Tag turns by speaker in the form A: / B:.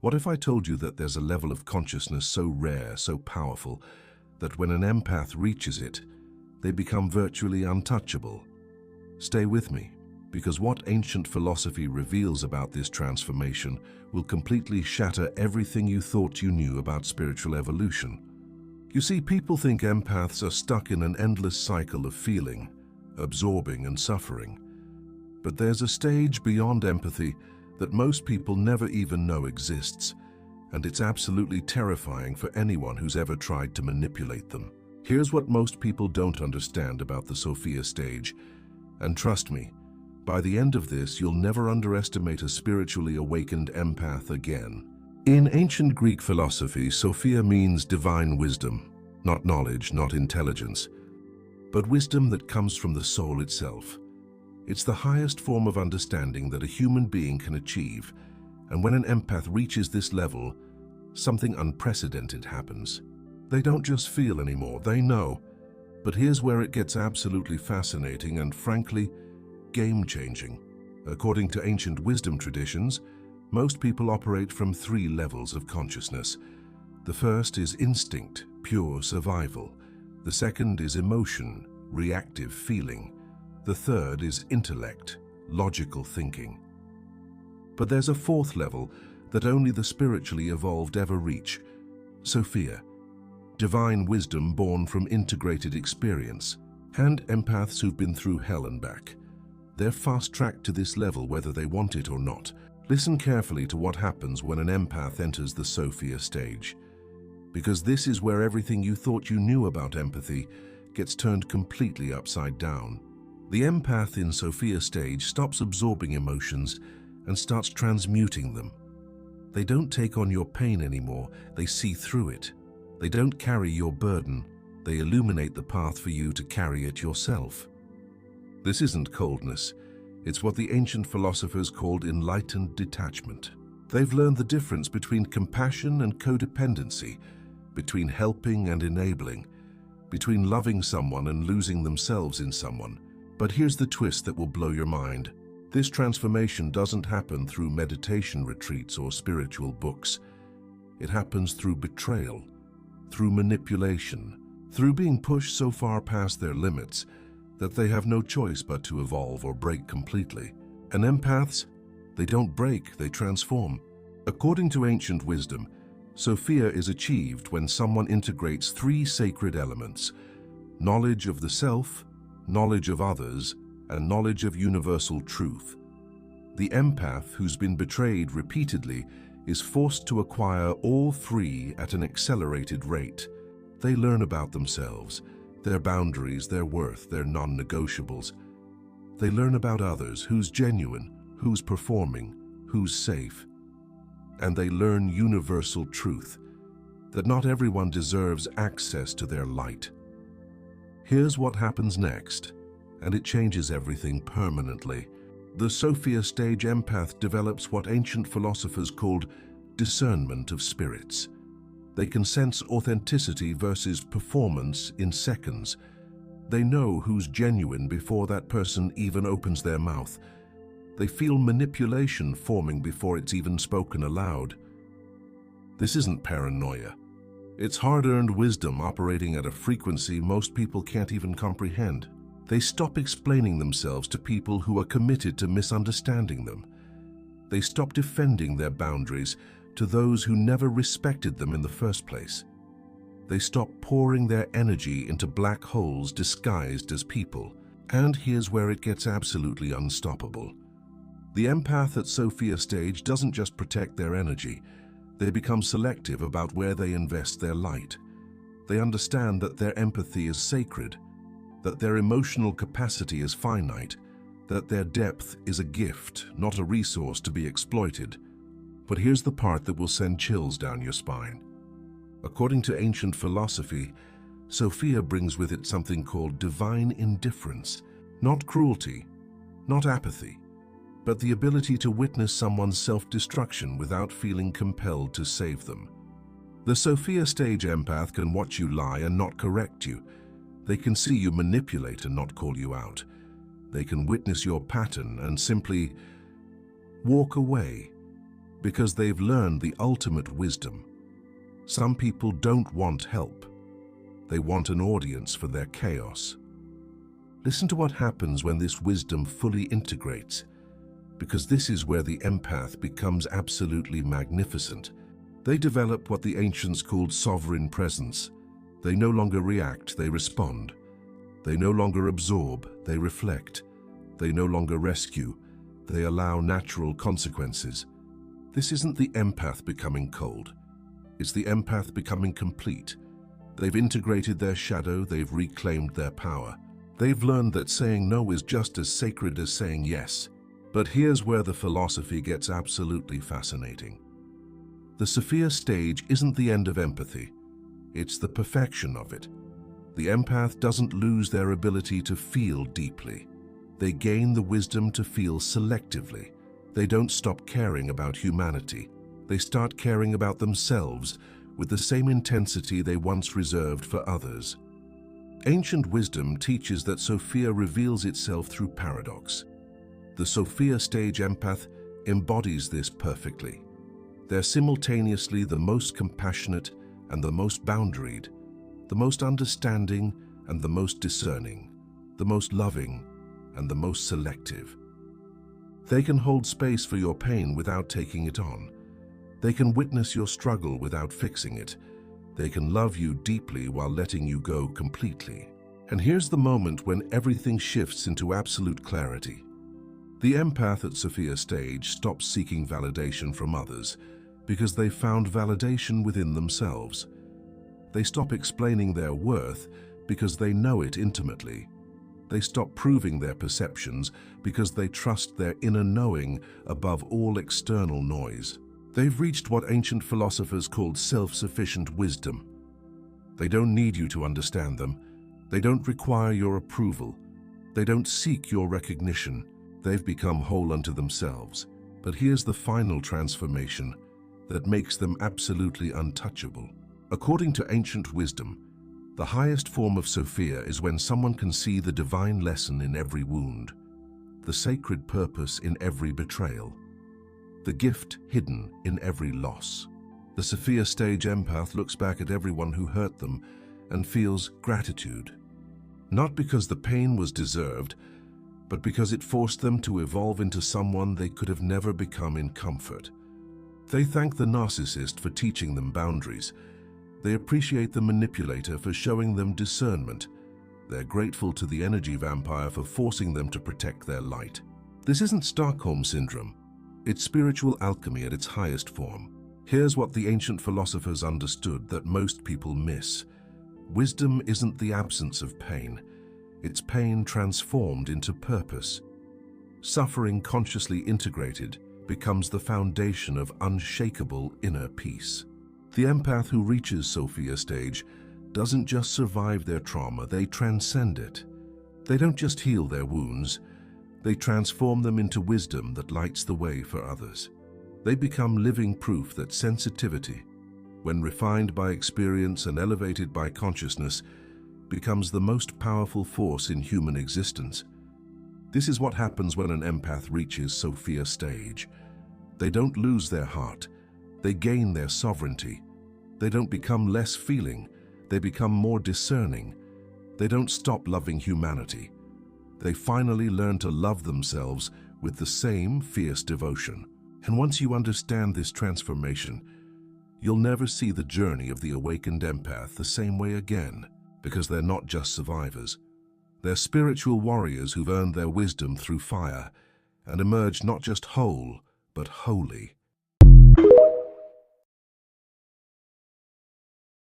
A: What if I told you that there's a level of consciousness so rare, so powerful, that when an empath reaches it, they become virtually untouchable? Stay with me, because what ancient philosophy reveals about this transformation will completely shatter everything you thought you knew about spiritual evolution. You see, people think empaths are stuck in an endless cycle of feeling, absorbing and suffering. But there's a stage beyond empathy that most people never even know exists, and it's absolutely terrifying for anyone who's ever tried to manipulate them. Here's what most people don't understand about the Sophia stage, and trust me, by the end of this, you'll never underestimate a spiritually awakened empath again. In ancient Greek philosophy, Sophia means divine wisdom, not knowledge, not intelligence, but wisdom that comes from the soul itself. It's the highest form of understanding that a human being can achieve, and when an empath reaches this level, something unprecedented happens. They don't just feel anymore, they know. But here's where it gets absolutely fascinating and, frankly, game-changing. According to ancient wisdom traditions, most people operate from 3 levels of consciousness. The first is instinct, pure survival. The second is emotion, reactive feeling. The third is intellect, logical thinking. But there's a 4th level that only the spiritually evolved ever reach: Sophia, divine wisdom born from integrated experience. And empaths who've been through hell and back, they're fast-tracked to this level whether they want it or not. Listen carefully to what happens when an empath enters the Sophia stage, because this is where everything you thought you knew about empathy gets turned completely upside down. The empath in Sophia stage stops absorbing emotions and starts transmuting them. They don't take on your pain anymore, they see through it. They don't carry your burden, they illuminate the path for you to carry it yourself. This isn't coldness, it's what the ancient philosophers called enlightened detachment. They've learned the difference between compassion and codependency, between helping and enabling, between loving someone and losing themselves in someone. But here's the twist that will blow your mind. This transformation doesn't happen through meditation retreats or spiritual books. It happens through betrayal, through manipulation, through being pushed so far past their limits that they have no choice but to evolve or break completely. And empaths, they don't break, they transform. According to ancient wisdom, Sophia is achieved when someone integrates 3 sacred elements: knowledge of the self, knowledge of others, and knowledge of universal truth. The empath who's been betrayed repeatedly is forced to acquire all 3 at an accelerated rate. They learn about themselves, their boundaries, their worth, their non-negotiables. They learn about others, who's genuine, who's performing, who's safe. And they learn universal truth, that not everyone deserves access to their light. Here's what happens next, and it changes everything permanently. The Sophia stage empath develops what ancient philosophers called discernment of spirits. They can sense authenticity versus performance in seconds. They know who's genuine before that person even opens their mouth. They feel manipulation forming before it's even spoken aloud. This isn't paranoia. It's hard-earned wisdom operating at a frequency most people can't even comprehend. They stop explaining themselves to people who are committed to misunderstanding them. They stop defending their boundaries to those who never respected them in the first place. They stop pouring their energy into black holes disguised as people. And here's where it gets absolutely unstoppable. The empath at Sophia stage doesn't just protect their energy, they become selective about where they invest their light. They understand that their empathy is sacred, that their emotional capacity is finite, that their depth is a gift, not a resource to be exploited. But here's the part that will send chills down your spine. According to ancient philosophy, Sophia brings with it something called divine indifference, not cruelty, not apathy, but the ability to witness someone's self-destruction without feeling compelled to save them. The Sophia stage empath can watch you lie and not correct you. They can see you manipulate and not call you out. They can witness your pattern and simply walk away. Because they've learned the ultimate wisdom. Some people don't want help. They want an audience for their chaos. Listen to what happens when this wisdom fully integrates, because this is where the empath becomes absolutely magnificent. They develop what the ancients called sovereign presence. They no longer react, they respond. They no longer absorb, they reflect. They no longer rescue, they allow natural consequences. This isn't the empath becoming cold. It's the empath becoming complete. They've integrated their shadow, they've reclaimed their power. They've learned that saying no is just as sacred as saying yes. But here's where the philosophy gets absolutely fascinating. The Sophia stage isn't the end of empathy. It's the perfection of it. The empath doesn't lose their ability to feel deeply. They gain the wisdom to feel selectively. They don't stop caring about humanity. They start caring about themselves with the same intensity they once reserved for others. Ancient wisdom teaches that Sophia reveals itself through paradox. The Sophia stage empath embodies this perfectly. They're simultaneously the most compassionate and the most boundaried, the most understanding and the most discerning, the most loving and the most selective. They can hold space for your pain without taking it on. They can witness your struggle without fixing it. They can love you deeply while letting you go completely. And here's the moment when everything shifts into absolute clarity. The empath at Sophia stage stops seeking validation from others because they found validation within themselves. They stop explaining their worth because they know it intimately. They stop proving their perceptions because they trust their inner knowing above all external noise. They've reached what ancient philosophers called self-sufficient wisdom. They don't need you to understand them. They don't require your approval. They don't seek your recognition. They've become whole unto themselves. But here's the final transformation that makes them absolutely untouchable. According to ancient wisdom, the highest form of Sophia is when someone can see the divine lesson in every wound, the sacred purpose in every betrayal, the gift hidden in every loss. The Sophia stage empath looks back at everyone who hurt them and feels gratitude, not because the pain was deserved, but because it forced them to evolve into someone they could have never become in comfort. They thank the narcissist for teaching them boundaries. They appreciate the manipulator for showing them discernment. They're grateful to the energy vampire for forcing them to protect their light. This isn't Stockholm Syndrome. It's spiritual alchemy at its highest form. Here's what the ancient philosophers understood that most people miss. Wisdom isn't the absence of pain. It's pain transformed into purpose. Suffering consciously integrated becomes the foundation of unshakable inner peace. The empath who reaches Sophia stage doesn't just survive their trauma, they transcend it. They don't just heal their wounds, they transform them into wisdom that lights the way for others. They become living proof that sensitivity, when refined by experience and elevated by consciousness, becomes the most powerful force in human existence. This is what happens when an empath reaches Sophia stage. They don't lose their heart, they gain their sovereignty. They don't become less feeling, they become more discerning. They don't stop loving humanity. They finally learn to love themselves with the same fierce devotion. And once you understand this transformation, you'll never see the journey of the awakened empath the same way again, because they're not just survivors. They're spiritual warriors who've earned their wisdom through fire and emerged not just whole, but holy.